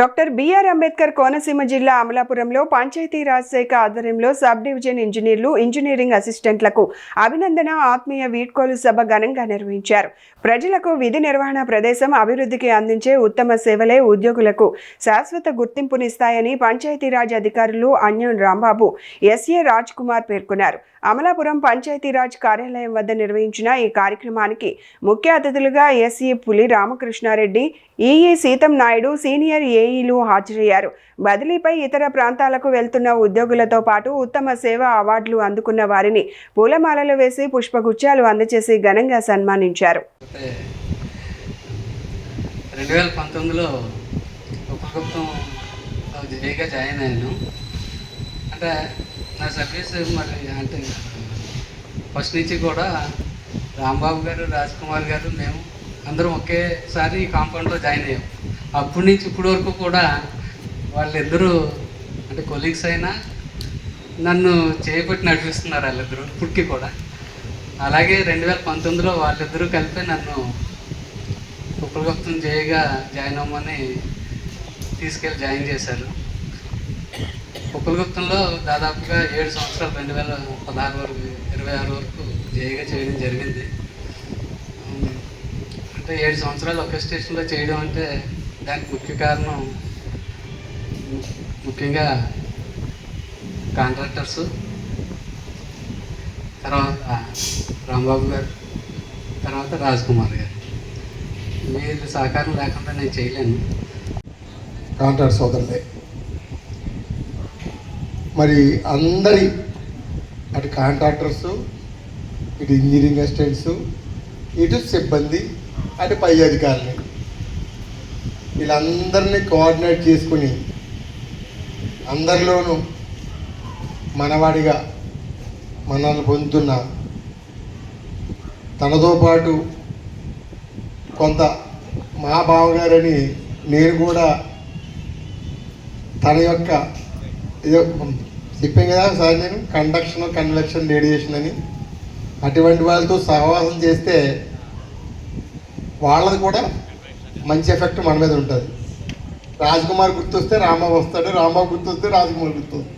Doctor BR Ambedkar Konaseema జిల్లా అమలాపురంలో పంచాయతీరాజ్ శాఖ ఆధ్వర్యంలో సబ్ డివిజన్ ఇంజనీర్లు, ఇంజనీరింగ్ అసిస్టెంట్లకు అభినందన ఆత్మీయ వీడ్కోలు సభ ఘనంగా నిర్వహించారు. ప్రజలకు విధి నిర్వహణ ప్రదేశం అభివృద్ధికి అందించే ఉత్తమ సేవలే ఉద్యోగులకు శాశ్వత గుర్తింపునిస్తాయని పంచాయతీరాజ్ అధికారులు అన్యం రాంబాబు, ఎస్ఏ రాజ్ కుమార్ పేర్కొన్నారు. అమలాపురం పంచాయతీరాజ్ కార్యాలయం వద్ద నిర్వహించిన ఈ కార్యక్రమానికి ముఖ్య అతిథులుగా ఎస్ఈ పులి రామకృష్ణారెడ్డి, ఈఈ సీతం నాయుడు, సీనియర్ ఏఈలు హాజరయ్యారు. బదిలీపై ఇతర ప్రాంతాలకు వెళ్తున్న ఉద్యోగులతో పాటు ఉత్తమ సేవా అవార్డులు అందుకున్న వారిని పూలమాలలు వేసి పుష్పగుచ్చాలు అందజేసి ఘనంగా సన్మానించారు. 2019లో ఉపగుప్తం జేగా జాయిన్ అయ్యాను. అంటే నా సర్వీస్ మరి అంటే ఫస్ట్ నుంచి కూడా రాంబాబు గారు, రాజ్ కుమార్ గారు, మేము అందరం ఒకేసారి ఈ కాంపౌండ్లో జాయిన్ అయ్యాం. అప్పటి నుంచి ఇప్పటి వరకు కూడా వాళ్ళిద్దరూ అంటే కొలీగ్స్ అయినా నన్ను చేయబట్టి నడిపిస్తున్నారు వాళ్ళిద్దరూ ఇప్పటికీ కూడా. అలాగే 2019లో వాళ్ళిద్దరూ కలిపి నన్ను ఉపగుప్తం జేగా జాయిన్ అవ్వమని తీసుకెళ్ళి జాయిన్ చేశారు. ఉపగుప్తంలో దాదాపుగా 7 సంవత్సరాలు 2016 వరకు 26 వరకు జేగా చేయడం జరిగింది. అంటే 7 సంవత్సరాలు ఒకే స్టేషన్లో చేయడం అంటే దానికి ముఖ్య కారణం ముఖ్యంగా కాంట్రాక్టర్సు, తర్వాత రాంబాబు గారు, తర్వాత రాజ్ కుమార్ గారు, వీళ్ళ సహకారం లేకుండా నేను చేయలేను. కాంట్రాక్ట్ సోదరులే మరి అందరి అటు కాంట్రాక్టర్సు, ఇటు ఇంజనీరింగ్ అసిస్టెంట్స్, ఇటు సిబ్బంది, అటు పై అధికారులు, వీళ్ళందరినీ కోఆర్డినేట్ చేసుకుని అందరిలోనూ మనవాడిగా మనల్ని పొందుతున్న తనతో పాటు కొంత మా బావగారని నేను కూడా తన యొక్క చెప్పాను కదా సార్, నేను కన్వెక్షన్ రేడియేషన్ అని అటువంటి వాళ్ళతో సహవాసం చేస్తే వాళ్ళది కూడా మంచి ఎఫెక్ట్ మన మీద ఉంటుంది. రాజ్ కుమార్ గుర్తొస్తే రాంబాబు వస్తాడు, రాంబాబు గుర్తొస్తే రాజ్ కుమార్ గుర్తొస్తాడు.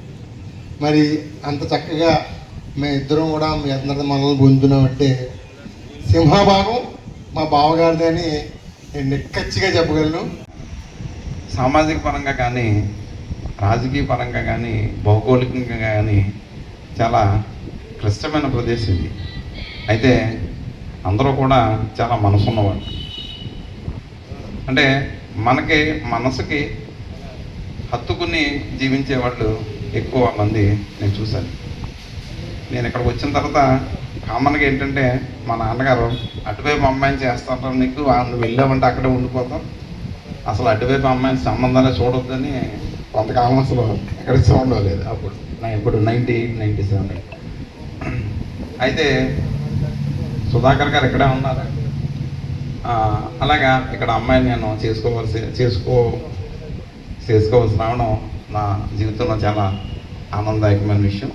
మరి అంత చక్కగా మేము ఇద్దరం కూడా మీ అందరి మనల్ని పొందుతున్నామంటే సింహభాగం మా బావగారిది అని నేను నిక్కచ్చిగా చెప్పగలను. సామాజిక పరంగా కానీ, రాజకీయ పరంగా కానీ, భౌగోళికంగా కానీ చాలా క్లిష్టమైన ప్రదేశం ఇది. అయితే అందరూ కూడా చాలా మనసు ఉన్నవాళ్ళు. అంటే మనకి మనసుకి హత్తుకుని జీవించే వాళ్ళు ఎక్కువ మంది నేను చూశాను. నేను ఇక్కడికి వచ్చిన తర్వాత కామన్గా ఏంటంటే మా నాన్నగారు అటువైపు అమ్మాయిని చేస్తాను, నీకు నువ్వు వెళ్ళామంటే అక్కడే ఉండిపోతాం, అసలు అటువైపు అమ్మాయిని సంబంధాలే చూడొద్దని కొంతకాలం అసలు ఎక్కడ చూడలేదు. అప్పుడు ఇప్పుడు 98, 97. అయితే సుధాకర్ గారు ఇక్కడే ఉన్నారు. అలాగా ఇక్కడ అమ్మాయిని నేను చేసుకోవాల్సి రావడం నా జీవితంలో చాలా ఆనందదాయకమైన విషయం.